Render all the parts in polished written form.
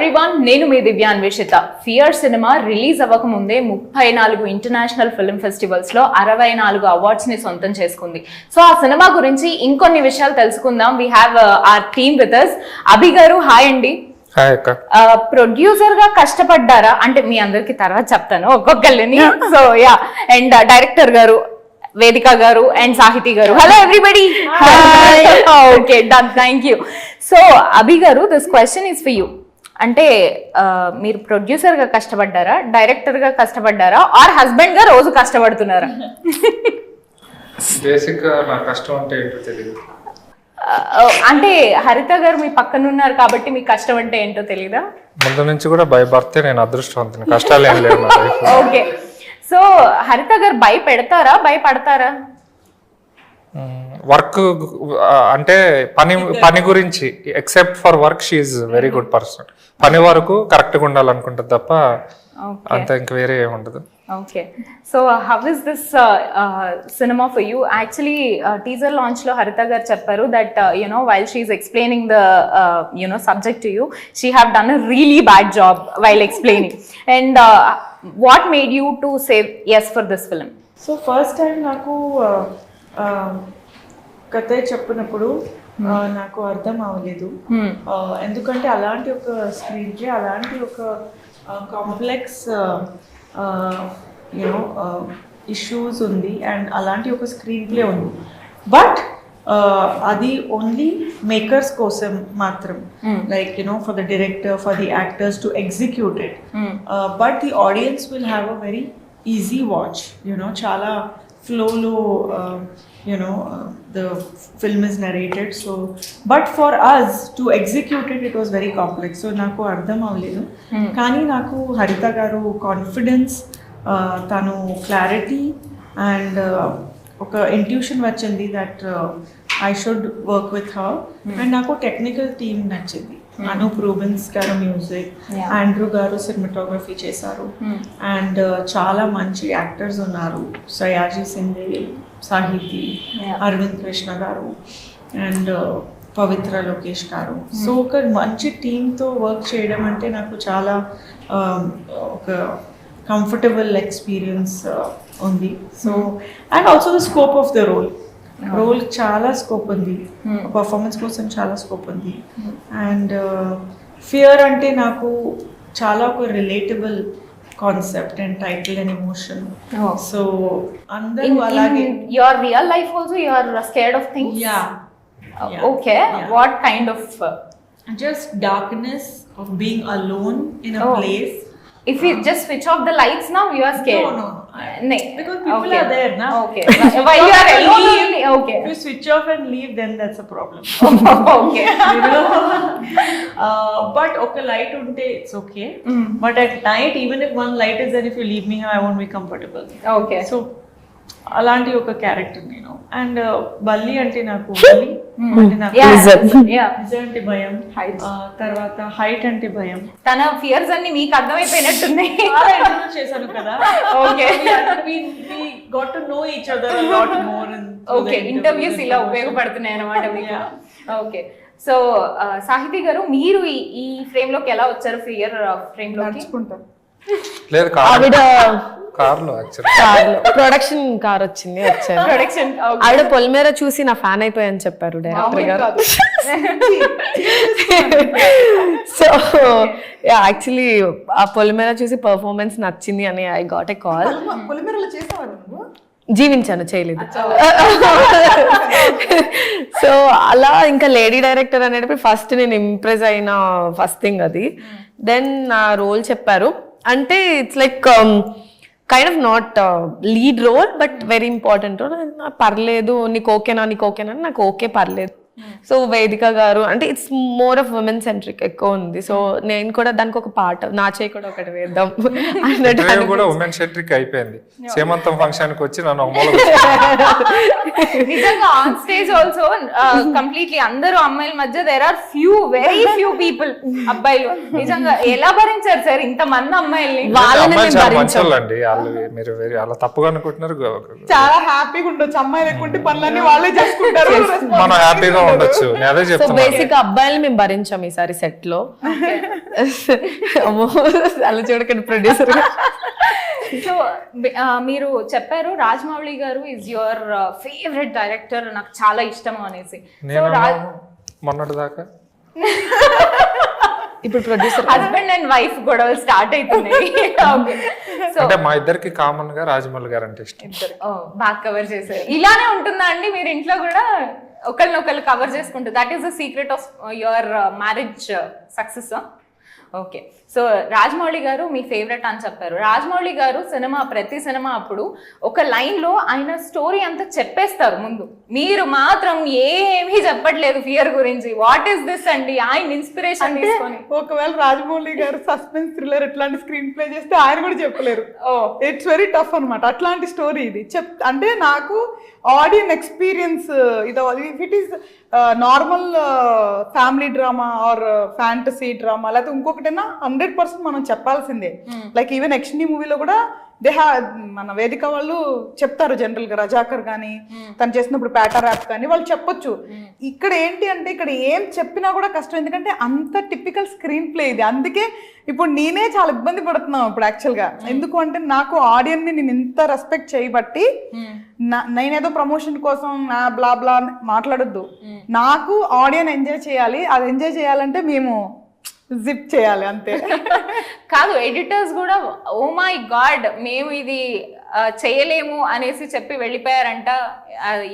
Everyone, నేను మీ దివ్యాన్వేషిత. Fear cinema release అవ్వక ముందే 34 ఇంటర్నేషనల్ ఫిల్మ్ ఫెస్టివల్స్ లో 64 అవార్డ్స్ ని సొంతం చేసుకుంది. సో ఆ సినిమా గురించి ఇంకొన్ని విషయాలు తెలుసుకుందాం. We have our team with us. అభి గారు, హాయ్ అండి. ప్రొడ్యూసర్ గా కష్టపడ్డారా అంటే మీ అందరికి తర్వాత చెప్తాను ఒక్కొక్కరిని. సో యా, అండ్ డైరెక్టర్ గారు వేదిక గారు అండ్ సాహితి గారు, hello everybody. Okay, done, thank you. So Abhi గారు, this question is for you. అంటే మీరు ప్రొడ్యూసర్ గా కష్టపడ్డారా, డైరెక్టర్ గా కష్టపడ్డారా, ఆర్ హస్బెండ్ గా రోజు కష్టపడుతున్నారా? బేసిక్ గా నా కష్టం అంటే ఏంటో తెలియదు. అంటే హరిత గారు మీ పక్కన ఉన్నారు కాబట్టి మీకు కష్టం అంటే ఏంటో తెలీదా? ముందు నుంచి కూడా భయపడితే నేను అదృష్టవంతుని, కష్టాలు ఏం లేవు. ఓకే, సో హరిత గారు భయపడతారా? వర్క్ అంటే పని గురించి, except for work she is very good person. పని వరకు కరెక్ట్ గా ఉండాలనుకుంటుంది తప్ప అంత ఇంక వేరే ఏముండదు. Okay, so how is this cinema for you? Actually teaser launch లో హరిత గారు చెప్పారు that while she is explaining the subject to you, she have done a really bad job while explaining. And what made you to say yes for this film? So first time నాకు కథ చెప్పినప్పుడు నాకు అర్థం అవ్వలేదు. ఎందుకంటే అలాంటి ఒక screen play, అలాంటి ఒక కాంప్లెక్స్ ఇష్యూస్ ఉంది అండ్ అలాంటి ఒక స్క్రీన్ ప్లే ఉంది. బట్ అది ఓన్లీ మేకర్స్ కోసం మాత్రం, like for the director, for the actors to execute it. But the audience will have a very easy watch. చాలా ఫ్లోలో the film is narrated. So but for us to execute it was very complex. So నాకు అర్థం అవ్వలేదు. కానీ నాకు హరిత గారు confidence, తను క్లారిటీ అండ్ ఒక ఇంట్యూషన్ వచ్చింది that I should work with her. And నాకు టెక్నికల్ టీమ్ నచ్చింది. అనూప్ రూబెన్స్ గారు మ్యూజిక్, ఆండ్రూ గారు సినిమాటోగ్రఫీ చేశారు, అండ్ చాలా మంచి యాక్టర్స్ ఉన్నారు. సయాజీ సింధే, సాహితి, అరవింద్ కృష్ణ గారు అండ్ పవిత్ర లోకేష్ గారు. సో ఒక మంచి టీంతో వర్క్ చేయడం అంటే నాకు చాలా ఒక కంఫర్టబుల్ ఎక్స్పీరియన్స్ ఉంది. So and also the scope of the role చాలా స్కోప్ ఉంది, పర్ఫార్మెన్స్ కోసం చాలా స్కోప్ ఉంది. అండ్ ఫియర్ అంటే నాకు చాలా ఒక relatable concept and title and emotion. So అందరూ అలాగే. Your real life also you are scared of things? Yeah. Okay, what kind of? Just darkness of being alone in a place. If you just switch off the lights now, you are scared. No. Because people okay. are there now. Okay. While you are alone, okay. If you switch off and leave, then that's a problem. Okay. But okay, light unte it's okay. But at night, even if one light is there, if you leave me here, I won't be comfortable. Okay. So అలాంటి ఒక character నేను. And బల్లి అంటే నాకు అంటే భయం, తర్వాత height అంటే భయం. తన ఫియర్స్ అన్ని మీకు అర్థమైపోయినట్టున్నాయి. చేశాను కదా. Okay, got to know each other a lot more. Okay, interviews ఇలా ఉపయోగపడుతున్నాయి అన్నమాట మీకు. ఓకే, సో సాహితి గారు, మీరు ఈ ఫ్రేమ్ లోకి ఎలా వచ్చారు? ఫియర్ ఫ్రేమ్ లోకి లేదు, కార్లో ప్రొడక్షన్ కార్ వచ్చింది, వచ్చాను. ప్రొడక్షన్ ఆవిడ పొలిమేర చూసి నా ఫ్యాన్ అయిపోయాని చెప్పారు డైరెక్టర్ గారు. సో యాక్చువల్లీ ఆ పొలిమేర చూసి పర్ఫార్మెన్స్ నచ్చింది అని ఐ గాట్ ఎ కాల్. జీవించాను, చేయలేదు. సో అలా ఇంకా లేడీ డైరెక్టర్ అనేటప్పుడు ఫస్ట్ నేను ఇంప్రెస్ అయిన ఫస్ట్ థింగ్ అది. దెన్ నా రోల్ చెప్పారు. అంటే it's like kind of not lead role but very important role. పర్లేదు, నీకు ఓకేనా నాకు ఓకే, పర్లేదు. సో వేదిక గారు అంటే it's more of women centric ఎక్కువ ఉంది. సో నేను కూడా దానికి ఒక పార్ట్, నా చేయి కూడా ఒకటి వేద్దాం అన్నట్టు కూడా ఉమెన్ సెంట్రిక్ అయిపోయింది. సేమంతం ఫంక్షన్ కి వచ్చి నన్ను నిజంగా ఆన్ స్టేజ్ ఆల్సో కంప్లీట్లీ అందరూ అమ్మాయిల మధ్య there are very few people, అబ్బాయిలు. నిజంగా ఎలా భరించారు సార్ ఇంత మంది అమ్మాయిల్ని? మంచోళ్ళండి వాళ్ళు, మీరు అలా తప్పుగా అనుకుంటున్నారు. చాలా హ్యాపీగా ఉండొచ్చు, అమ్మాయిలు ఎక్కుంటే పనులన్నీ వాళ్ళే చేసుకుంటారు, మనం హ్యాపీగా ఉండొచ్చు, నేను అదే సో చెప్తున్నా. బేసిక్ అబ్బాయిలు మేము భరించాం ఈసారి సెట్ లో. అమ్మో అలా చూడకండి ప్రొడ్యూసర్. సో మీరు చెప్పారు రాజమౌళి గారు ఈజ్ యువర్ ఫేవరెట్ డైరెక్టర్, నాకు చాలా ఇష్టం అనేసి. నేను మొన్నటి దాకా ఇప్పుడు ప్రొడ్యూసర్ హస్బెండ్ అండ్ వైఫ్ గొడవలు స్టార్ట్ అవుతున్నాయి. సో అంటే మా ఇద్దరికి కామన్ గా రాజమౌళి గారు అంటే ఇష్టం. బాగా కవర్ చేశారు. ఇలానే ఉంటుందా అండి మీరు ఇంట్లో కూడా ఒకరినొకరు కవర్ చేసుకుంటారు? That is the secret of your marriage success. Okay, so Rajamouli గారు మీ ఫేవరెట్ అని చెప్పారు. రాజమౌళి గారు ప్రతి సినిమా అప్పుడు ఒక లైన్ లో ఆయన స్టోరీ అంతా చెప్పేస్తారు ముందు, మీరు మాత్రం ఏమీ చెప్పట్లేదు ఫియర్ గురించి. వాట్ ఈస్ దిస్ అండి? ఆయన ఇన్స్పిరేషన్ తీసుకొని. ఒకవేళ రాజమౌళి గారు సస్పెన్స్ థ్రిల్లర్ ఇట్లాంటి స్క్రీన్ ప్లే చేస్తే ఆయన కూడా చెప్పలేరు. ఇట్స్ వెరీ టఫ్ అనమాట అట్లాంటి స్టోరీ ఇది. అంటే నాకు ఆడియన్ ఎక్స్పీరియన్స్ ఇది, if it is normal family drama or fantasy drama లేకపోతే ఇంకొకటైనా 100% మనం చెప్పాల్సిందే. లైక్ ఈవెన్ యక్షిని మూవీలో కూడా మన వేదిక వాళ్ళు చెప్తారు జనరల్ గా, రజాకర్ కానీ తను చేసినప్పుడు ప్యాటా ర్యాప్ కానీ వాళ్ళు చెప్పొచ్చు. ఇక్కడ ఏంటి అంటే ఇక్కడ ఏం చెప్పినా కూడా కష్టం, ఎందుకంటే అంత టిపికల్ స్క్రీన్ ప్లే ఇది. అందుకే ఇప్పుడు నేనే చాలా ఇబ్బంది పడుతున్నాను ఇప్పుడు యాక్చువల్ గా. ఎందుకు అంటే నాకు ఆడియన్స్ ని నేను ఇంత రెస్పెక్ట్ చేయబట్టి, నేనేదో ప్రమోషన్ కోసం బ్లా బ్లా మాట్లాడొద్దు. నాకు ఆడియన్ ఎంజాయ్ చేయాలి, అది ఎంజాయ్ చేయాలంటే మేము జిప్ చేయాలి అంతే. కాదు, ఎడిటర్స్ కూడా ఓ మై గాడ్ మేము ఇది చేయలేము అనేసి చెప్పి వెళ్ళిపోయారంట.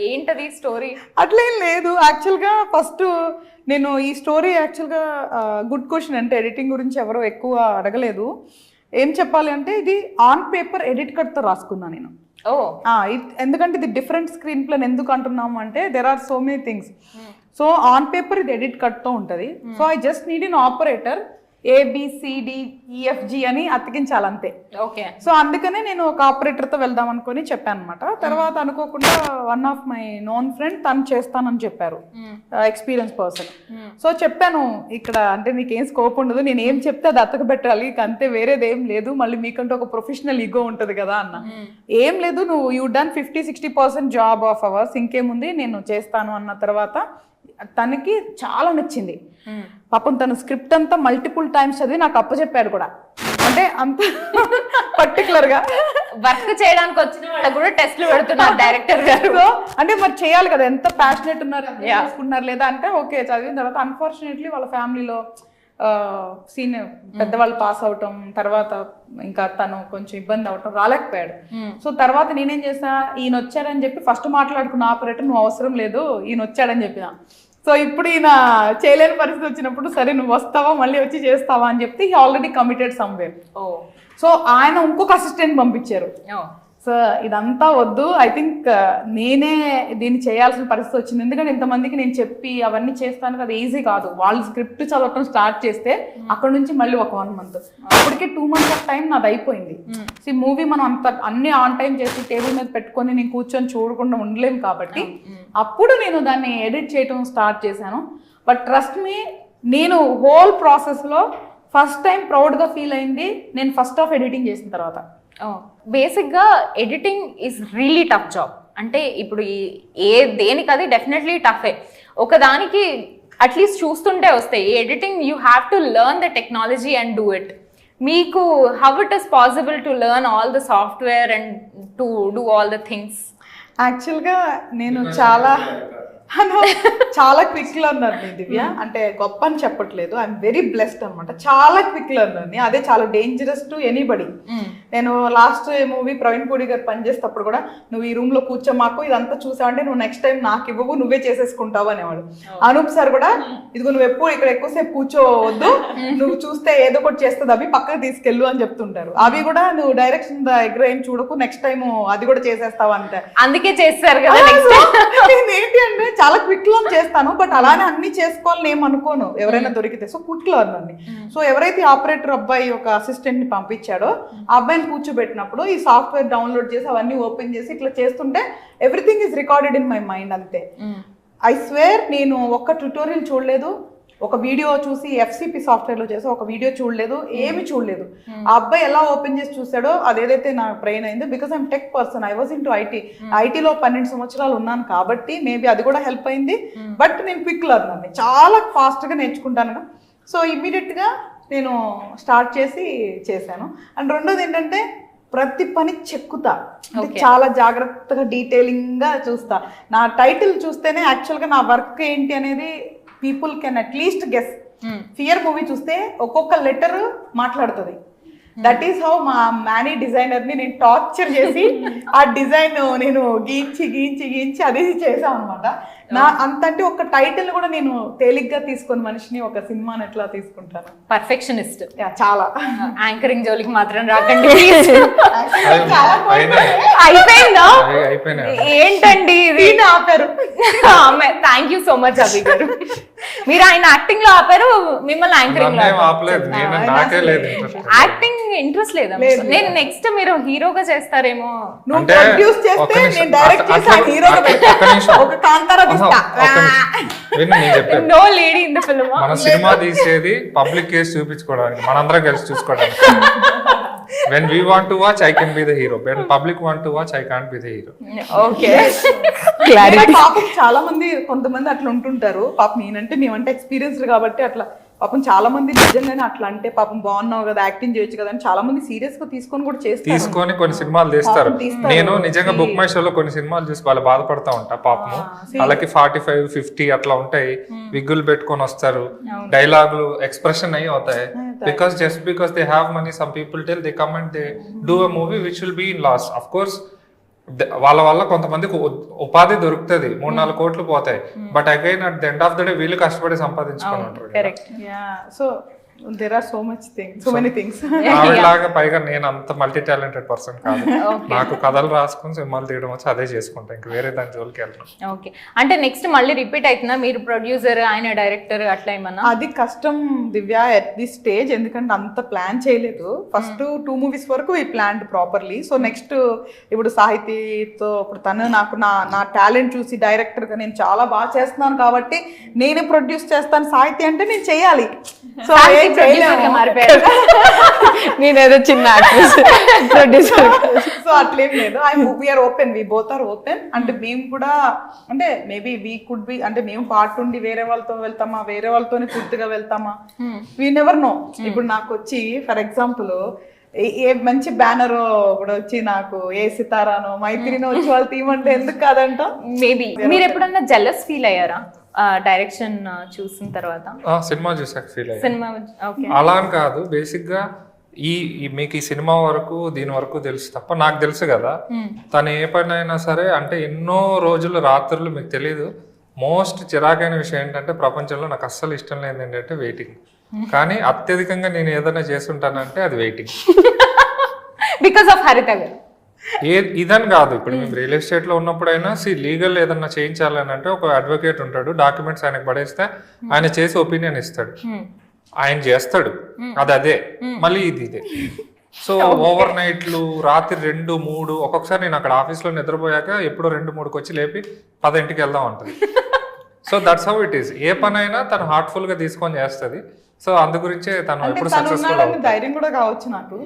ఏంటది స్టోరీ? అట్లేం లేదు. యాక్చువల్గా ఫస్ట్ నేను ఈ స్టోరీ యాక్చువల్గా గుడ్ క్వశ్చన్. అంటే ఎడిటింగ్ గురించి ఎవరో ఎక్కువ అడగలేదు. ఏం చెప్పాలి అంటే ఇది ఆన్ పేపర్ ఎడిట్ కట్తో రాసుకున్నాను నేను. ఎందుకంటే ఇది డిఫరెంట్ స్క్రీన్ ప్లేన్ ఎందుకు అంటున్నాము అంటే there are so many things. So on paper ఇది ఎడిట్ కట్తో ఉంటుంది. So I just need in operator ABCDEFG అని అతికించాలంతే. ఓకే, సో అందుకనే నేను ఒక ఆపరేటర్తో వెళ్దాం అనుకుని చెప్పాను అనమాట. తర్వాత అనుకోకుండా one of my known friend తను చేస్తానని చెప్పారు, ఎక్స్పీరియన్స్ పర్సన్. సో చెప్పాను ఇక్కడ అంటే నీకేం స్కోప్ ఉండదు, నేను ఏం చెప్తే అది అతక పెట్టాలి అంతే, వేరేది ఏం లేదు, మళ్ళీ మీకంటే ఒక ప్రొఫెషనల్ ఈగో ఉంటుంది కదా అన్న. ఏం లేదు, నువ్వు you done 50-60% job of hours, ఇంకేముంది నేను చేస్తాను అన్న తర్వాత తనకి చాలా నచ్చింది. పాపం తను స్క్రిప్ట్ అంతా మల్టిపుల్ టైమ్స్ చదివి నాకు అప్పచెప్పాడు కూడా. అంటే అంత పర్టికులర్ గా వర్క్ చేయడానికి వచ్చిన వాళ్ళకి కూడా టెస్ట్లు పెడుతున్నారు డైరెక్టర్ గారు. అంటే మరి చేయాలి కదా, ఎంత ప్యాషనెట్ ఉన్నారు చేసుకుంటున్నారు లేదా అంటే ఓకే చదివిన తర్వాత అన్ఫార్చునేట్లీ వాళ్ళ ఫ్యామిలీలో సీనియర్ పెద్దవాళ్ళు పాస్ అవటం, తర్వాత ఇంకా తను కొంచెం ఇబ్బంది అవటం, రాలేకపోయాడు. సో తర్వాత నేనేం చేసా, ఈయన వచ్చాడని చెప్పి ఫస్ట్ మాట్లాడుకున్న ఆపరేటర్ నువ్వు అవసరం లేదు ఈయన వచ్చాడని చెప్పిన. సో ఇప్పుడు ఈయన చేయలేని పరిస్థితి వచ్చినప్పుడు సరే నువ్వు వస్తావా మళ్ళీ వచ్చి చేస్తావా అని చెప్తే he already committed somewhere. So ఆయన ఇంకొక అసిస్టెంట్ పంపించారు. సో ఇదంతా వద్దు, ఐ థింక్ నేనే దీన్ని చేయాల్సిన పరిస్థితి వచ్చింది. ఎందుకంటే ఇంతమందికి నేను చెప్పి అవన్నీ చేస్తాను కదా, ఈజీ కాదు. వాళ్ళు స్క్రిప్ట్ చదవటం స్టార్ట్ చేస్తే అక్కడ నుంచి మళ్ళీ ఒక 1 month, అప్పటికే 2 months ఆఫ్ టైం నాది అయిపోయింది. సో ఈ మూవీ మనం అంత అన్ని ఆన్ టైం చేసి టేబుల్ మీద పెట్టుకొని నేను కూర్చొని చూడకుండా ఉండలేము కాబట్టి అప్పుడు నేను దాన్ని ఎడిట్ చేయటం స్టార్ట్ చేశాను. బట్ ట్రస్ట్ మీ, నేను హోల్ ప్రాసెస్లో ఫస్ట్ టైం ప్రౌడ్గా ఫీల్ అయింది నేను ఫస్ట్ హాఫ్ ఎడిటింగ్ చేసిన తర్వాత. బేసిక్గా editing is really tough job. అంటే ఇప్పుడు దేనికది డెఫినెట్లీ టఫే. ఒకదానికి అట్లీస్ట్ చూస్తుంటే వస్తాయి. ఈ editing you have to learn the technology and do it. మీకు how it is possible to learn all the software and to do all the things? యాక్చువల్గా నేను చాలా క్విక్ లెర్నర్ దివ్య. అంటే గొప్ప అని చెప్పట్లేదు, ఐఎమ్ వెరీ బ్లెస్డ్ అనమాట. చాలా క్విక్ లెర్నర్ని, అదే చాలా డేంజరస్ టు ఎనీబడి. నేను లాస్ట్ మూవీ ప్రవీణ్ పూడి గారు పనిచేసేటప్పుడు కూడా నువ్వు ఈ రూమ్ లో కూర్చోమాకు, ఇదంతా చూసావంటే నువ్వు నెక్స్ట్ టైం నాకు ఇవ్వవు, నువ్వే చేసేసుకుంటావు అనేవాడు. అనూప్ సార్ కూడా ఇదిగో నువ్వు ఎప్పుడు ఇక్కడ ఎక్కువసేపు కూర్చోవద్దు, నువ్వు చూస్తే ఏదో ఒకటి చేస్తుంది అవి పక్కకు తీసుకెళ్ళు అని చెప్తుంటారు. అవి కూడా నువ్వు డైరెక్షన్ దగ్గర ఏం చూడకు, నెక్స్ట్ టైం అది కూడా చేసేస్తావు అంటే. అందుకే చేస్తారు కదా. ఏంటి అంటే చాలా క్విక్ లర్న్ చేస్తాను, బట్ అలానే అన్ని చేసుకోవాలని ఏం అనుకోను ఎవరైనా దొరికితే. సో క్విక్ లర్న్ అండి. సో ఎవరైతే ఆపరేటర్ అబ్బాయి ఒక అసిస్టెంట్ ని పంపించాడో ఆ అబ్బాయిని కూర్చోబెట్టినప్పుడు ఈ సాఫ్ట్వేర్ డౌన్లోడ్ చేసి అవన్నీ ఓపెన్ చేసి ఇట్లా చేస్తుంటే everything is recorded in my mind అంతే. ఐ స్వేర్ నేను ఒక్క ట్యూటోరియల్ చూడలేదు, ఒక వీడియో చూసి FCP సాఫ్ట్వేర్లో చేసి ఒక వీడియో చూడలేదు, ఏమి చూడలేదు. ఆ అబ్బాయి ఎలా ఓపెన్ చేసి చూసాడో అదేదైతే నా బ్రెయిన్ అయిందో. Because I'm tech person, I was in to ఐటీలో 12 సంవత్సరాలు ఉన్నాను కాబట్టి మేబీ అది కూడా హెల్ప్ అయింది. బట్ నేను క్విక్ లర్నర్ని, చాలా ఫాస్ట్గా నేర్చుకుంటాను. సో ఇమ్మీడియట్గా నేను స్టార్ట్ చేశాను. అండ్ రెండోది ఏంటంటే ప్రతి పని చెక్కుతా, అంటే చాలా జాగ్రత్తగా డీటెయిలింగ్గా చూస్తా. నా టైటిల్ చూస్తేనే యాక్చువల్గా నా వర్క్ ఏంటి అనేది people can at least guess. Fear movie చూస్తే ఒక్కొక్క లెటర్ మాట్లాడుతుంది. దట్ ఈస్ హౌ మా మ్యానీ డిజైనర్ని నేను టార్చర్ చేసి ఆ డిజైన్ నేను గీయించి అది చేసాం అనమాట. నా అంతంటే ఒక టైటిల్ కూడా నేను తేలిగ్గా తీసుకొని మనిషిని ఒక సినిమాని ఎట్లా తీసుకుంటాను. పర్ఫెక్షనిస్ట్. చాలా. యాంకరింగ్ జోలికి మాత్రం రాకండి. అయిపోయినాయి. ఏంటండి ఇది ఆపారు? థ్యాంక్ యూ సో మచ్ అభి గారు. మీరు ఆయన యాక్టింగ్ లో ఆపారు, మిమ్మల్ని యాంకరింగ్ లో ఆపలేదు. నాకే లేదు యాక్టింగ్ ఇంట్రెస్ట్ లేదా? నేను నెక్స్ట్ మీరు హీరోగా చేస్తారేమో. నువ్వు ప్రొడ్యూస్ చేస్తే నేను డైరెక్ట్ చేసి హీరోగా పెట్టా. ఒక కాంతారా తీస్తా. No lady in the film. మన సినిమా తీసేది పబ్లిక్ కేసు చూపించుకోవడానికి, మనందరం కలిసి చూసుకోవడానికి. When we want to watch, I can be the hero. When public want to watch, I can't be the hero. Okay. పాపం చాలా మంది కొంతమంది అట్లా ఉంటుంటారు. పాపం నేనంటే మేమంటే ఎక్స్పీరియన్స్డ్ కాబట్టి అట్లా పాపం చాలా మంది నిజంగానే అట్లా అంటే పాపం బాగున్నావు కదా, యాక్టింగ్ చేయొచ్చు కదా అని చాలా మంది సీరియస్ గా తీసుకొని కూడా చేస్తారు. తీసుకొని కొన్ని సినిమాలు తీస్తారు. నేను నిజంగా బుక్ మై షోలో కొన్ని సినిమాలు చూసి వాళ్ళు బాధపడతా ఉంటా. పాపము వాళ్ళకి 45-50 అట్లా ఉంటాయి, విగ్గులు పెట్టుకొని వస్తారు, డైలాగులు ఎక్స్ప్రెషన్ అయ్యి అవుతాయి. Because just because they have money, some people tell they come and they do a movie which will be in loss. Of course వాళ్ళ వల్ల కొంతమందికి ఉపాధి దొరుకుతుంది, 3-4 కోట్లు పోతాయి. But again at the end of the day వీళ్ళు కష్టపడి సంపాదించుకొని ఉంటారు. So there are so many things. ఆవిడలాగా పైగా నేను అంత మల్టీ టాలెంటెడ్ పర్సన్ కాదు. నాకు కథలు రాసుకుని సినిమాలు తీయడం వచ్చి అదే చేసుకుంటా, ఇంకా వేరే దాని జోలికి వెళ్ళను. ఓకే, అంటే నెక్స్ట్ మళ్ళీ రిపీట్ అవుతుందా? మీరు ప్రొడ్యూసర్, ఆయన డైరెక్టర్ అట్లా ఏమన్నా? అది కష్టం దివ్య ఎట్ దిస్ స్టేజ్, ఎందుకంటే అంత ప్లాన్ చేయలేదు. ఫస్ట్ 2 మూవీస్ వరకు ఈ ప్లాన్ ప్రాపర్లీ. సో నెక్స్ట్ ఇప్పుడు సాహితీతో ఇప్పుడు తను నాకు నా టాలెంట్ చూసి డైరెక్టర్గా నేను చాలా బాగా చేస్తున్నాను కాబట్టి నేనే ప్రొడ్యూస్ చేస్తాను. సాహితీ అంటే నేను చేయాలి. సో నేనేదో చిన్న యాక్ట్రెస్ ప్రొడ్యూసర్. సో అట్లేం లేదు. We are open, we both are open. అంటే మేము కూడా అంటే మేబీ వీ కుడ్ బి, అంటే మేము పార్ట్ ఉండి వేరే వాళ్ళతో వెళ్తామా, వేరే వాళ్ళతోనే పూర్తిగా వెళ్తామా, వీ నెవర్ నో. ఇప్పుడు నాకు వచ్చి ఫర్ ఎగ్జాంపుల్ ఏ మంచి బ్యానర్ కూడా వచ్చి నాకు ఏ సితారానో మైత్రినో వచ్చి వాళ్ళు తీయమంటే ఎందుకు కాదంట. మేబీ మీరు ఎప్పుడన్నా జెలస్ ఫీల్ అయ్యారా డైరెక్షన్ చూసిన తర్వాత? సినిమా చూసాక ఫీల్ అయ్యా. సినిమా అలా అని కాదు, బేసిక్ గా మీకు ఈ సినిమా వరకు దీని వరకు తెలుసు తప్ప నాకు తెలుసు కదా. తను ఏ పని అయినా సరే అంటే ఎన్నో రోజులు రాత్రులు మీకు తెలియదు. మోస్ట్ చిరాకైన విషయం ఏంటంటే ప్రపంచంలో నాకు అస్సలు ఇష్టం లేదు ఏంటంటే వెయిటింగ్. కానీ అత్యధికంగా నేను ఏదైనా చేస్తుంటానంటే అది వెయిటింగ్. బికాస్ ఆఫ్ హరిత గారు. ఇదని కాదు, ఇప్పుడు మేము రియల్ ఎస్టేట్ లో ఉన్నప్పుడైనా లీగల్ ఏదన్నా చేయించాలని అంటే ఒక అడ్వకేట్ ఉంటాడు, డాక్యుమెంట్స్ ఆయనకు పడేస్తే ఆయన చేసి ఒపీనియన్ ఇస్తాడు, ఆయన చేస్తాడు, అదే మళ్ళీ ఇదే. సో ఓవర్ నైట్లు రాత్రి 2-3 ఒక్కొక్కసారి నేను అక్కడ ఆఫీస్లో నిద్రపోయాక ఎప్పుడో 2-3కి వచ్చి లేపి 10 వెళ్దాం అంటది. So that's how it is. ఏ పని అయినా తను హార్ట్ఫుల్ గా తీసుకొని చేస్తుంది. సో అందు గురించే తను ఎప్పుడు సక్సెస్ఫుల్ అవుతుంది. ధైర్యం కూడా కావచ్చు నాకు.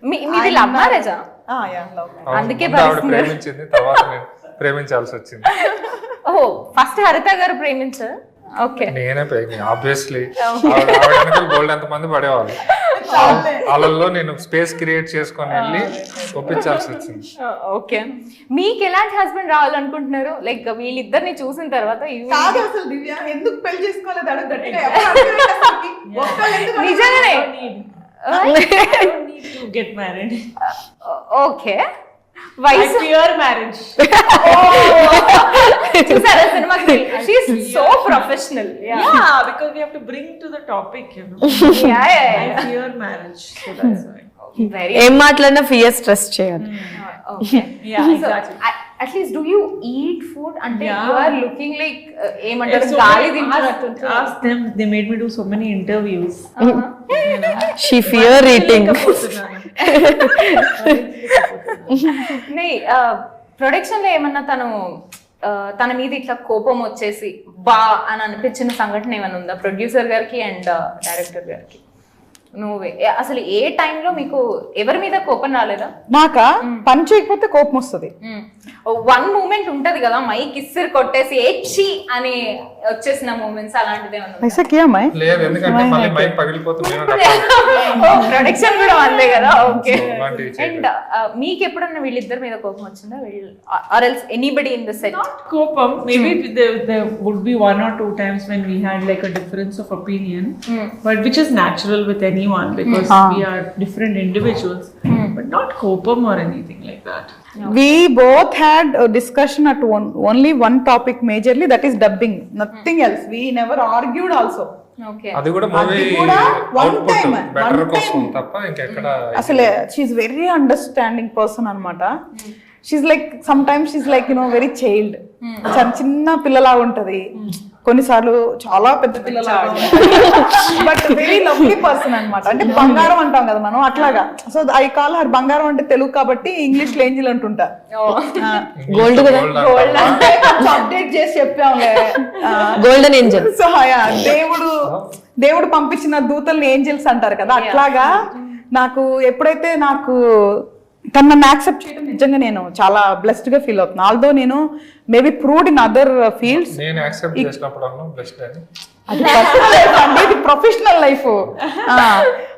మీది లవ్ మ్యారేజా? అందుకే ఆవిడ ప్రేమించింది, తర్వాత నేను ప్రేమించాల్సి వచ్చింది. ఓహో, ఫస్ట్ హరిత గారు ప్రేమించారు. ఓకే, నేనే ఆబ్వియస్లీ. గోల్డ్ ఎంతమంది పడేవాళ్ళు, వాళ్ళల్లో నేను స్పేస్ క్రియేట్ చేసుకొని వెళ్ళి ఒప్పించాల్సి వచ్చింది. ఓకే, మీకు ఎలాంటి హస్బెండ్ రావాలనుకుంటున్నారు? లైక్ వీళ్ళిద్దరిని చూసిన తర్వాత అసలు దివ్య ఎందుకు పెళ్లి చేసుకోలేదు నిజంగానే get married. ఓకే, వయసు Fear marriage. చూసారా సినిమాకి? She's so professional. Yeah, because we have to bring to the topic, you know. I fear marriage, so that's why. Very ఏం మాట్లాడినా ఫియర్ స్ట్రెస్ చేయాలి. okay. Yeah, So, exactly. at least do you eat food? అంటే Yeah. you are looking like ఏమంటారు So గాలి I తింటున్నట్టు. asked them, they made me do so many interviews. She fear eating. Production లో ఏమన్నా తను తన మీద ఇట్లా కోపం వచ్చేసి బా అని అనిపించిన సంఘటన ఏమైనా ఉందా ప్రొడ్యూసర్ గారికి అండ్ డైరెక్టర్ గారికి? నువ్వే అసలు ఏ టైంలో మీకు ఎవరి మీద కోపం రాలేదా? నాకా పని చేయకపోతే కోపం వస్తుంది. వన్ మూమెంట్ ఉంటది కదా, మైక్ ఇస్సిరి కొట్టేసి ఏడ్చి అని వచ్చేసిన మూమెంట్స్ అలాంటిది ఏమన్నా? ऐसा किया मैं లేదు, ఎందుకంటే మళ్ళీ మైక్ పగిలిపోతుంది. ప్రొడక్షన్ కూడా అంతే కదా. ఓకే. అలాంటివి అండ్ మీకు ఎప్పుడన్నా వీళ్ళిద్దరి మీద కోపం వచ్చిందా? Or else anybody in the set? Kopam, maybe there would be 1 or 2 times when we had like a difference of opinion, but which is natural with anyone because we are different individuals, but not kopam or anything like that. We both had a discussion at only one topic majorly, that is dubbing, nothing else. We never argued also. Okay. అది కూడా movie కూడా one output time, better one కోసం time. తప్ప ఇంకెక్కడ అసలే she's very understanding person అనమాట. She's like sometimes she's like very child, చిన్న పిల్లలా ఉంటది, కొన్నిసార్లు చాలా పెద్ద పిల్లలా బట్ వెరీ లవ్లీ పర్సన్ అనమాట. అంటే బంగారం అంటాం కదా మనం, అట్లాగా. సో ఐ కాల్ హర్ బంగారం అంటే తెలుగు కాబట్టి ఇంగ్లీష్ లో ఏంజిల్ అంటుంటా. గోల్డ్ కదా, అప్డేట్ చేసి చెప్పాంలే. Golden Angel. సో దేవుడు పంపించిన దూతల్ని ఏంజల్స్ అంటారు కదా, అట్లాగా నాకు ఎప్పుడైతే నాకు తను నన్ను యాక్సెప్ట్ చేయడం నిజంగా నేను చాలా బ్లెస్డ్ గా ఫీల్ అవుతున్నాను. ఆల్దో నేను maybe proved in other fields. నేను యాక్సెప్ట్ చేసినప్పుడు అన్నా బెస్ట్ అని. అది పర్సనల్ లైఫ్ అండి, ఇది ప్రొఫెషనల్ లైఫ్.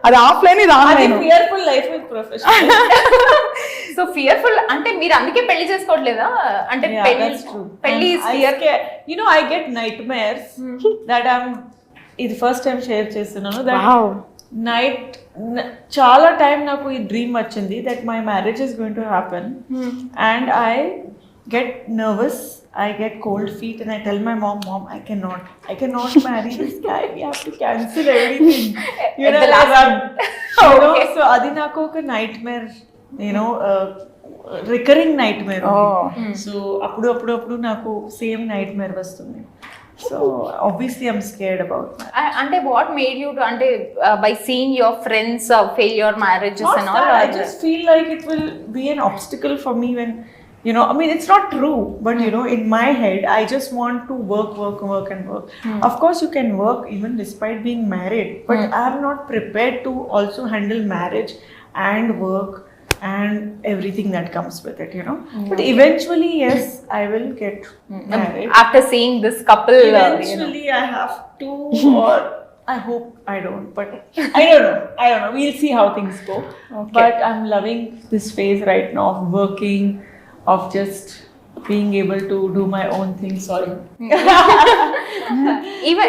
అది ఆఫ్లైన్, ఇది online. Fearful life with professional. So fearful అంటే మీరు అందుకే పెళ్లి చేసుకోవట్లేదా? అంటే Yeah, that's true. పెళ్లి I get nightmares that ఇది ఫస్ట్ టైం షేర్ చేస్తున్నాను. నైట్ చాలా టైం నాకు ఈ డ్రీమ్ వచ్చింది that my marriage is going to happen and I get nervous, I get cold feet and I tell my mom, I cannot marry this guy, we have to cancel everything, you know, like that. Okay. So adi naku oka nightmare, you know, recurring nightmare. So appudu naku same nightmare vastundi. So obviously I'm scared about that. అంటే what made you to అంటే by seeing your friends fail your marriages and all? I just feel like it will be an obstacle for me when, you know, I mean, it's not true, but you know, in my head, I just want to work. Of course, you can work even despite being married, but I am not prepared to also handle marriage and work and everything that comes with it, you know. But eventually, yes, I will get married. After seeing this couple, Eventually, I have to, or I hope I don't, but I don't know. We'll see how things go. But I'm loving this phase right now of working, of just being able to do my own thing. Sorry. even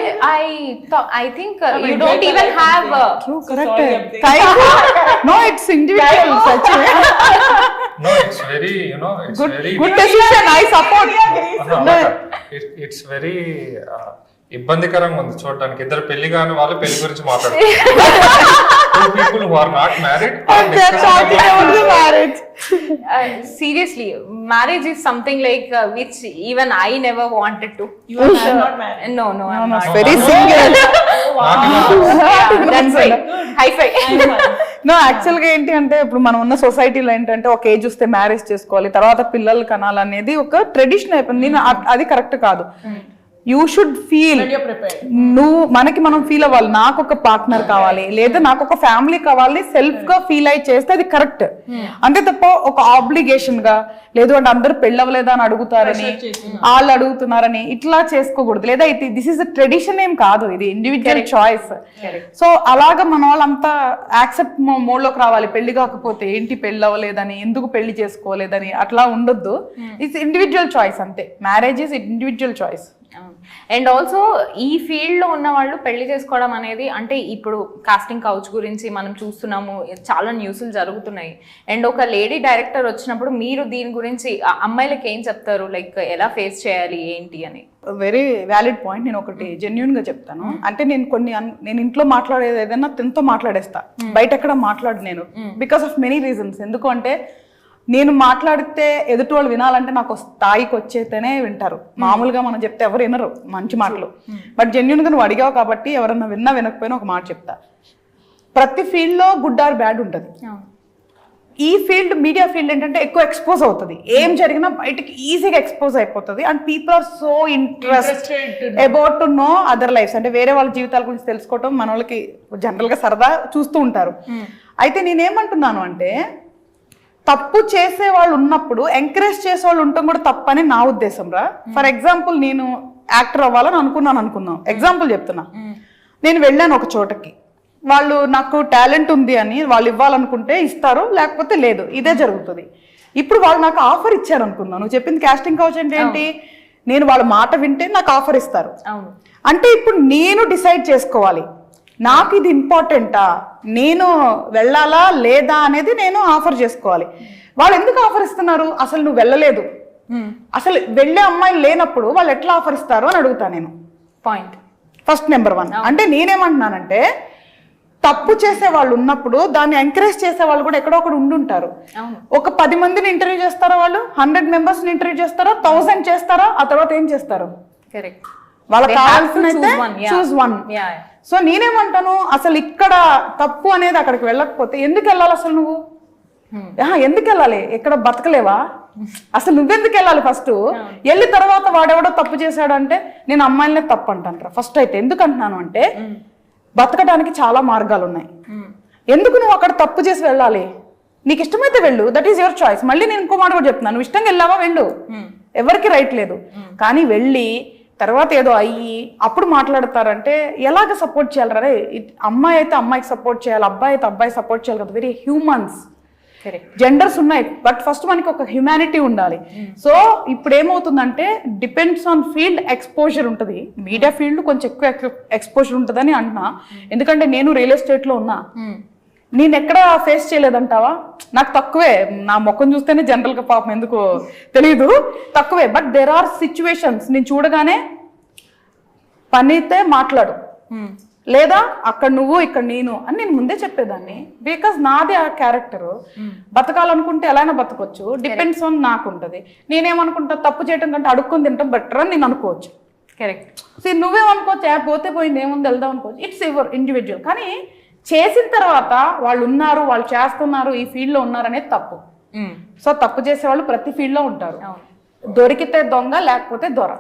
I think you don't even have True, correct. sorry, I'm saying- Thank you. No, it's individual. Such a No, it's very, you know, it's very good decision. I support. It's very ఇబ్బందికరంగా ఉంది చూడడానికి. ఇద్దరు పెళ్లి కాని వాళ్ళు పెళ్లి గురించి మాట్లాడుతున్నారు. Two people who are not married are discussing about Marriage. seriously, marriage is something like which even I never wanted to. You are not married. No, I'm not. Very single. That's right. High five. No యాక్చువల్గా ఏంటి అంటే ఇప్పుడు మనం ఉన్న సొసైటీలో ఏంటంటే ఒక age వస్తే మ్యారేజ్ చేసుకోవాలి, తర్వాత పిల్లలు కనాలనేది ఒక ట్రెడిషన్ అయిపోయింది. నేను అది కరెక్ట్ కాదు. యూ షుడ్ ఫీల్, మనం ఫీల్ అవ్వాలి, నాకు ఒక పార్ట్నర్ కావాలి లేదా నాకు ఒక ఫ్యామిలీ కావాలి, సెల్ఫ్ గా ఫీల్ అయి చేస్తే అది కరెక్ట్. అంతే తప్ప ఒక ఆబ్లిగేషన్ గా లేదు అంటే అందరూ పెళ్ళవలేదా అని అడుగుతారని, వాళ్ళు అడుగుతున్నారని ఇట్లా చేసుకోకూడదు. లేదా దిస్ ఇస్ అ ట్రెడిషన్ ఏం కాదు, ఇది ఇండివిజువల్ చాయిస్. సో అలాగా మన వాళ్ళంతా యాక్సెప్ట్ మోడ్ లోకి రావాలి. పెళ్లి కాకపోతే ఏంటి పెళ్ళి అవ్వలేదని, ఎందుకు పెళ్లి చేసుకోలేదని అట్లా ఉండొద్దు. ఇట్స్ ఇండివిజువల్ చాయిస్ అంతే. Marriage is individual choice. And also ఈ ఫీల్డ్ లో ఉన్న వాళ్ళు పెళ్లి చేసుకోవడం అనేది అంటే ఇప్పుడు కాస్టింగ్ కౌచ్ గురించి మనం చూస్తున్నాము, చాలా న్యూస్లు జరుగుతున్నాయి. అండ్ ఒక లేడీ డైరెక్టర్ వచ్చినప్పుడు మీరు దీని గురించి అమ్మాయిలకి ఏం చెప్తారు, లైక్ ఎలా ఫేస్ చేయాలి ఏంటి అని? Very valid point. నేను ఒకటి జెన్యున్ గా చెప్తాను. అంటే నేను ఇంట్లో మాట్లాడేది ఏదైనా తనతో మాట్లాడేస్తా, బయట ఎక్కడ మాట్లాడు నేను, బికాస్ ఆఫ్ మెనీ రీజన్స్. ఎందుకు అంటే నేను మాట్లాడితే ఎదుటి వాళ్ళు వినాలంటే నాకు స్థాయికి వచ్చేతేనే వింటారు. మామూలుగా మనం చెప్తే ఎవరు వినరు మంచి మాటలు. బట్ జెన్యున్ గా నువ్వు అడిగావు కాబట్టి ఎవరన్నా విన్నా వినకపోయినా ఒక మాట చెప్తా. ప్రతి ఫీల్డ్ లో గుడ్ ఆర్ బ్యాడ్ ఉంటుంది. ఈ ఫీల్డ్ మీడియా ఫీల్డ్ ఏంటంటే ఎక్కువ ఎక్స్పోజ్ అవుతుంది, ఏం జరిగినా బయటకి ఈజీగా ఎక్స్పోజ్ అయిపోతుంది. And people are so interested about to know other lifes, అంటే వేరే వాళ్ళ జీవితాల గురించి తెలుసుకోవటం మన వాళ్ళకి జనరల్ గా సరదా చూస్తూ ఉంటారు. అయితే నేనేమంటున్నాను అంటే తప్పు చేసే వాళ్ళు ఉన్నప్పుడు ఎంకరేజ్ చేసే వాళ్ళు ఉండటం కూడా తప్పని నా ఉద్దేశం రా. ఫర్ ఎగ్జాంపుల్ నేను యాక్టర్ అవ్వాలని అనుకుందాం, ఎగ్జాంపుల్ చెప్తున్నా. నేను వెళ్ళాను ఒక చోటకి, వాళ్ళు నాకు టాలెంట్ ఉంది అని వాళ్ళు ఇవ్వాలనుకుంటే ఇస్తారు, లేకపోతే లేదు, ఇదే జరుగుతుంది. ఇప్పుడు వాళ్ళు నాకు ఆఫర్ ఇచ్చారు అనుకుందాం, నువ్వు చెప్పింది కాస్టింగ్ కౌచ్ అంటే ఏంటి, నేను వాళ్ళ మాట వింటే నాకు ఆఫర్ ఇస్తారు. అంటే ఇప్పుడు నేను డిసైడ్ చేసుకోవాలి నాకు ఇది ఇంపార్టెంటా, నేను వెళ్ళాలా లేదా అనేది నేను ఆఫర్ చేసుకోవాలి. వాళ్ళు ఎందుకు ఆఫర్ ఇస్తున్నారు, అసలు నువ్వు వెళ్ళలేదు, అసలు వెళ్ళే అమ్మాయిలు లేనప్పుడు వాళ్ళు ఎట్లా ఆఫర్ ఇస్తారు అని అడుగుతా నేను. Point first number 1. అంటే నేనేమంటున్నానంటే తప్పు చేసే వాళ్ళు ఉన్నప్పుడు దాన్ని ఎంకరేజ్ చేసే వాళ్ళు కూడా ఎక్కడో ఒకడు ఉండుంటారు. ఒక 10 మందిని ఇంటర్వ్యూ చేస్తారా, వాళ్ళు 100 మెంబర్స్ ని ఇంటర్వ్యూ చేస్తారా, 1000 చేస్తారా, ఆ తర్వాత ఏం చేస్తారు, కరెక్ట్, వాళ్ళకి కావాల్సిన చూస్ వన్. సో నేనేమంటాను, అసలు ఇక్కడ తప్పు అనేది అక్కడికి వెళ్ళకపోతే ఎందుకు వెళ్ళాలి అసలు నువ్వు, ఎందుకు వెళ్ళాలి, ఎక్కడ బతకలేవా, అసలు నువ్వెందుకు వెళ్ళాలి, ఫస్ట్ వెళ్ళి తర్వాత వాడెవడో తప్పు చేశాడు అంటే నేను అమ్మాయిలనే తప్పు అంటాను ఫస్ట్. అయితే ఎందుకు అంటున్నాను అంటే బతకడానికి చాలా మార్గాలు ఉన్నాయి, ఎందుకు నువ్వు అక్కడ తప్పు చేసి వెళ్ళాలి, నీకు ఇష్టమైతే వెళ్ళు, దట్ ఈస్ యువర్ చాయిస్. మళ్ళీ నేను ఇంకో మాట కూడా చెప్తున్నాను, నువ్వు ఇష్టంగా వెళ్ళావా వెళ్ళు, ఎవరికి రైట్ లేదు. కానీ వెళ్ళి తర్వాత ఏదో అయ్యి అప్పుడు మాట్లాడతారంటే ఎలాగ సపోర్ట్ చేయాలి రే, అమ్మాయి అయితే అమ్మాయికి సపోర్ట్ చేయాలి, అబ్బాయి అయితే అబ్బాయి సపోర్ట్ చేయాలి కదా, వెరీ హ్యూమన్స్. జెండర్స్ ఉన్నాయి, బట్ ఫస్ట్ మనకి ఒక హ్యుమానిటీ ఉండాలి. సో ఇప్పుడు ఏమవుతుందంటే డిపెండ్స్ ఆన్ ఫీల్డ్ ఎక్స్పోజర్ ఉంటుంది, మీడియా ఫీల్డ్ కొంచెం ఎక్కువ ఎక్స్పోజర్ ఉంటుందని అంటున్నా. ఎందుకంటే నేను రియల్ ఎస్టేట్ లో ఉన్నా, నేను ఎక్కడ ఫేస్ చేయలేదంటావా, నాకు తక్కువే, నా ముఖం చూస్తేనే జనరల్ గా పాపం ఎందుకు తెలియదు తక్కువే. బట్ దేర్ ఆర్ సిచ్యువేషన్స్ నేను చూడగానే పని అయితే మాట్లాడు, లేదా అక్కడ నువ్వు ఇక్కడ నేను అని నేను ముందే చెప్పేదాన్ని. బికాస్ నాదే ఆ క్యారెక్టర్, బతకాలనుకుంటే ఎలాగైనా బతకొచ్చు, డిపెండ్స్ ఆన్ నాకు ఉంటుంది. నేనేమనుకుంటా తప్పు చేయడం కంటే అడుక్కొని తింటాం బెటర్ అని నేను అనుకోవచ్చు. కరెక్ట్, నువ్వేమనుకోవచ్చు పోతే పోయింది ఏముంది వెళ్దాం అనుకోవచ్చు, ఇట్స్ యువర్ ఇండివిజువల్. కానీ చేసిన తర్వాత వాళ్ళు ఉన్నారు, వాళ్ళు చేస్తున్నారు, ఈ ఫీల్డ్ లో ఉన్నారు అనేది తప్పు. సో తప్పు చేసే వాళ్ళు ప్రతి ఫీల్డ్ లో ఉంటారు, దొరికితే దొంగ లేకపోతే దొర.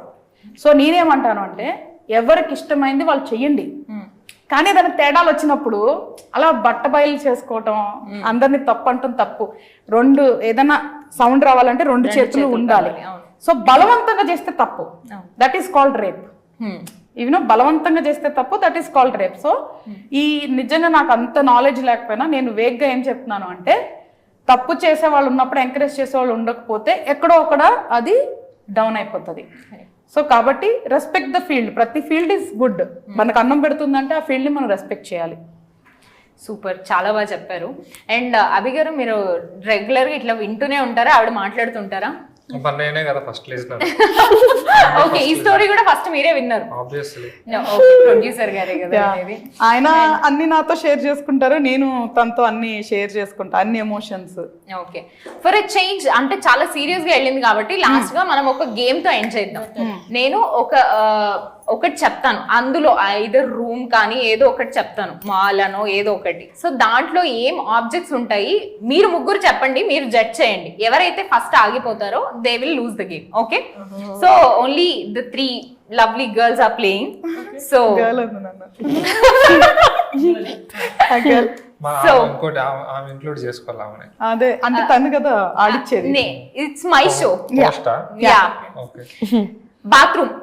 సో నేనేమంటాను అంటే ఎవరికి ఇష్టమైంది వాళ్ళు చెయ్యండి, కానీ దానికి తేడాలు వచ్చినప్పుడు అలా బట్ట బయలు చేసుకోవటం, అందరినీ తప్పు అంటాం తప్పు. ఏదైనా సౌండ్ రావాలంటే 2 చేతులు ఉండాలి. సో బలవంతంగా చేస్తే తప్పు, దట్ ఈస్ కాల్డ్ రేప్. బలవంతంగా చేస్తే తప్పు, that is called rape. So ఈ నిజంగా నాకు అంత నాలెడ్జ్ లేకపోయినా నేను వేగ్గా ఏం చెప్తున్నాను అంటే తప్పు చేసే వాళ్ళు ఉన్నప్పుడు ఎంకరేజ్ చేసే వాళ్ళు ఉండకపోతే ఎక్కడో ఒకడ అది డౌన్ అయిపోతుంది. సో కాబట్టి రెస్పెక్ట్ ద ఫీల్డ్, ప్రతి ఫీల్డ్ ఈస్ గుడ్. మనకు అన్నం పెడుతుందంటే ఆ ఫీల్డ్ని మనం రెస్పెక్ట్ చేయాలి. సూపర్, చాలా బాగా చెప్పారు. అండ్ అభి గారు, మీరు రెగ్యులర్గా ఇట్లా వింటూనే ఉంటారా, ఆవిడ మాట్లాడుతుంటారా? నేనే కదా ఫస్ట్ లిజనర్. ఓకే, ఈ స్టోరీ కూడా ఫస్ట్ మీరే విన్నారు? ఆబ్వియస్లీ. ప్రొడ్యూసర్ గారే కదా అనేది. ఆయన అన్ని నాతో షేర్ చేసుకుంటారు, నేను తనతో అన్ని షేర్ చేసుకుంటా, అన్ని emotions. Okay, for a change అంటే చాలా సీరియస్ గా వెళ్ళింది కాబట్టి లాస్ట్ గా మనం ఒక గేమ్ తో ఎండ్ చేద్దాం. నేను ఒకటి చెప్తాను, అందులో ఐదర్ రూమ్ కానీ ఏదో ఒకటి చెప్తాను, మాల్ అనో ఏదో ఒకటి. సో దాంట్లో ఏం ఆబ్జెక్ట్స్ ఉంటాయి మీరు ముగ్గురు చెప్పండి, మీరు జడ్జ్ చేయండి. ఎవరైతే ఫస్ట్ ఆగిపోతారో they will lose the game. Okay, so only the 3 lovely girls are playing. So ఇంకోటి ఆమె ఇంక్లూడ్ చేసుకోవాలి. అదే అంటే తను కదా ఆడిచ్చేది. It's my show. Ya, okay. Bathroom,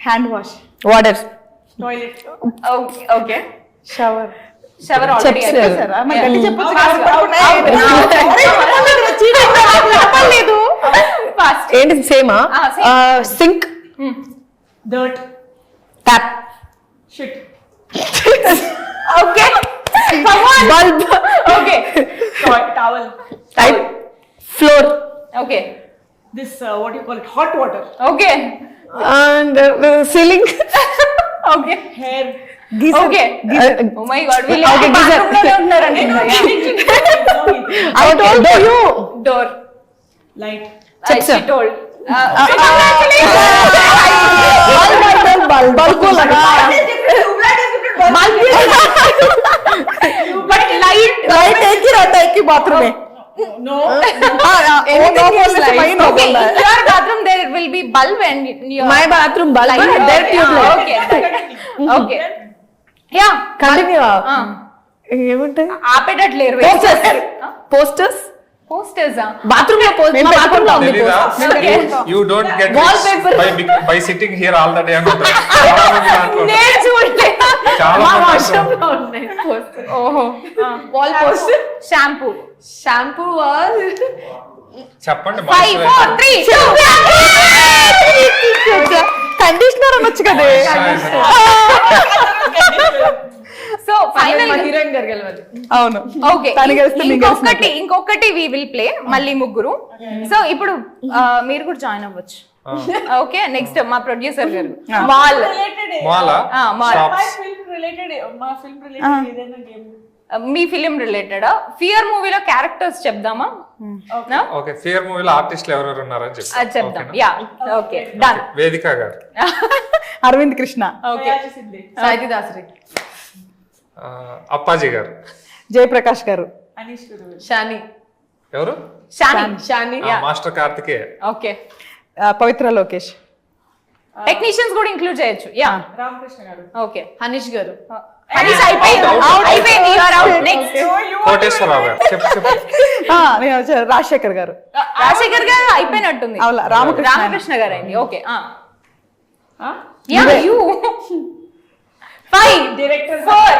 hand wash, water, toilet, okay, shower. Shower already ఏంటి సేమా? Sink, dirt, tap, shit, okay, bulb, okay, towel, type, floor, okay, this what you call it, hot water, okay, and ceiling, okay, hair, okay. Oh my god, వీళ్ళు Okay, bathroom లోనే ఉన్నారండి. I told you. Door, light, she told. But light light एक ही रहता है एक ही bathroom में No. Anything is light. okay in your bathroom there will be bulb and your My bathroom bulb, there tubelight. okay yeah continue Ah. ఏముంటాయి ఆపేటట్లేరు posters posters bathroom లో మా bathroom లో ఉంది తెలీదా you don't get Wallpaper. By sitting here all the day అని ఉంటుంది. చాలా మంది దాంట్లో ఉంటారు. నేను చూడలేదు చాలా మా మంది వాష్రూమ్ ఉంటారు. లో ఉన్నాయి పోస్టర్ ఓహో వాల్ పోస్టర్ షాంపూ షాంపూ చెప్పండి 5 4 3 కండిషనర్ అనొచ్చు కదా సో ఫైనల్ హీరోయిన్ గారు గెలవాలి అవును ఓకే తను గెలిస్తే మీకు గెలిచినట్లే. ఇంకొకటి వి విల్ ప్లే మళ్ళీ ముగ్గురు సో ఇప్పుడు మీరు కూడా జాయిన్ అవ్వచ్చు ఓకే నెక్స్ట్ మా ప్రొడ్యూసర్ గారు mall Mala mall My film related ఏదైనా game. మీ ఫిలిం రిలేటెడ్ ఫియర్ మూవీలో క్యారెక్టర్స్ చెప్దామా ఓకే ఫియర్ మూవీలో ఆర్టిస్టులు ఎవరెవరు ఉన్నారని అది చెప్పి చెప్దాం యా ఓకే డన్ వేదిక గారు, అరవింద్ కృష్ణ, ఓకే సాయితి దాసరి అప్పాజీ గారు, జయప్రకాష్ గారు, Anish Guru. షాని ఎవరు Shani master Karthikeya, okay Pavitra Lokesh, technicians కూడా ఇంక్లూడ్ చేయొచ్చు yeah Ramakrishna garu. Okay Hanish గారు హనీష్ అయిపోయింది అయిపోయింది you are out next Koteswararao గారు, చెప్పు చెప్పు. నేను వచ్చాను, రాజశేఖర్ గారు, రాజశేఖర్ గారు అయిపోయినట్టుంది అవునా, రామకృష్ణ గారు అయింది okay yeah you 5 Director 4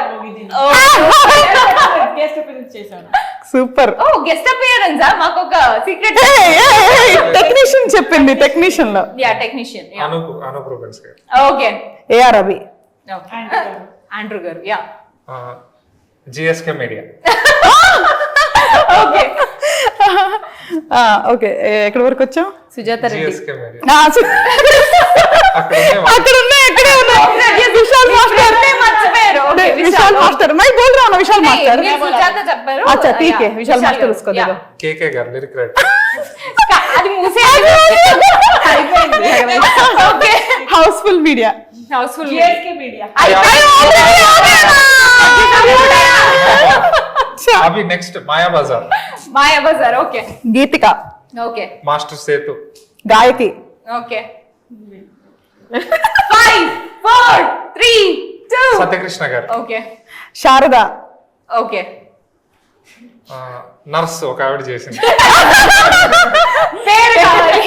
guest appearance చేశాను. సూపర్. ఓ గెస్ట్ అపియరెన్స్ మాకు ఒక సీక్రెట్ టెక్నీషియన్ చెప్పింది, టెక్నీషియన్ లో yeah technician yeah Anup Rubens గారు, ఓకే ఏఆర్ రవి, ఆండ్రూ గారు yeah GSK media, okay okay ఎక్కడి వరకు వచ్చాం? సుజాత రెడ్డి జిఎస్కే మీడియా అక్కడ ఉన్నాయి, ఎక్కడే ఉన్నాయి. విశాల్ మాస్టర్, మర్చిపోయారు ఓకే విశాల్ మాస్టర్, మై బోల్ రहा हूं విశాల్ మాస్టర్. మీరు సుజాత చెప్పారు अच्छा ठीक है, विशाल मास्टर उसको दे दो. కేకే గారు లిరిక్ రైటర్, అది మూసే అయిపోయింది okay housefull media, housefull GSK Media. అవి next Maya Bazaar, Maya Bazaar okay Geethika, okay master Sethu, Gayaki, okay 5 4 3 2 Satyakrishna గారు, ఓకే శారద, ఓకే నర్స్ ఒక ఆవిడ చేసింది పేరు కావాలి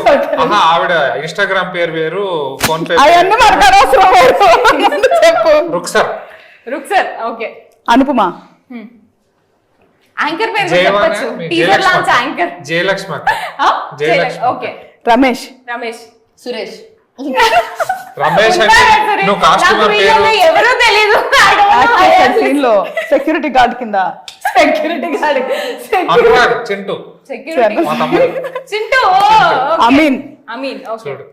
పేరు- ఆహా, ఆవిడ ఇన్స్టాగ్రామ్ పేరు వేరు, ఫోన్ పే అవన్నీ మనకు అనవసరం. చెప్పు. రుక్సర్, రుక్సర్ ఓకే అనుపమ, యాంకర్ పేరు కూడా జయవాన, చెప్పొచ్చు మీ టీజర్ జయలక్ష్మి లాంచ్ అక్క. యాంకర్ జయలక్ష్మి అక్క, జయలక్ష్మి. ఓకే రమేష్, రమేష్ సురేష్ రమేష్ అంటే నువ్వు కాస్ట్యూమర్ పేరు ఎవరో తెలియదు సీన్ లో సెక్యూరిటీ గార్డ్ కింద, security guard Anurag, Chintu, security మా తమ్ముడు చింటూ అమీన్, అమీన్ ఓకే చూడు.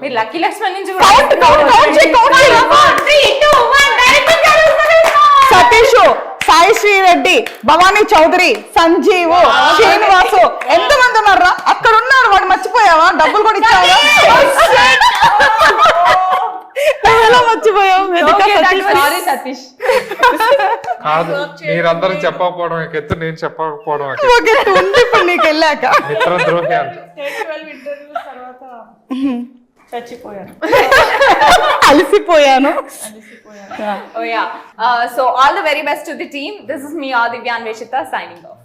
మీరు లక్కీ లక్ష్మణ్ నుంచి Count, count, count చేయి, count చేయి. 3 2 1 డైరెక్ట్ సతీష్, సాయి శ్రీరెడ్డి, భవానీ చౌదరి, సంజీవ్, శ్రీనివాసు, ఎంత మంది ఉన్నారా? అక్కడ ఉన్నారు, వాడు మర్చిపోయావా? డబ్బులు కూడా ఇచ్చావా? నువ్వు ఎలా మర్చిపోయావు? వెనుక సతీష్. సారీ సతీష్ కాదు మీరందరూ చెప్పకపోవడం ఒక ఎత్తు, నేను చెప్పకపోవడం ఒక ఎత్తు. ఒక ఎత్తు ఉంది ఇప్పుడు నీకు వెళ్ళాక. మిత్రద్రోహి అంట. 10-12 interviews తర్వాత చచ్చిపోయాను. అలసిపోయాను. Oh yeah. So all the very best to the team. This is me, Adivya Anveshita, signing off.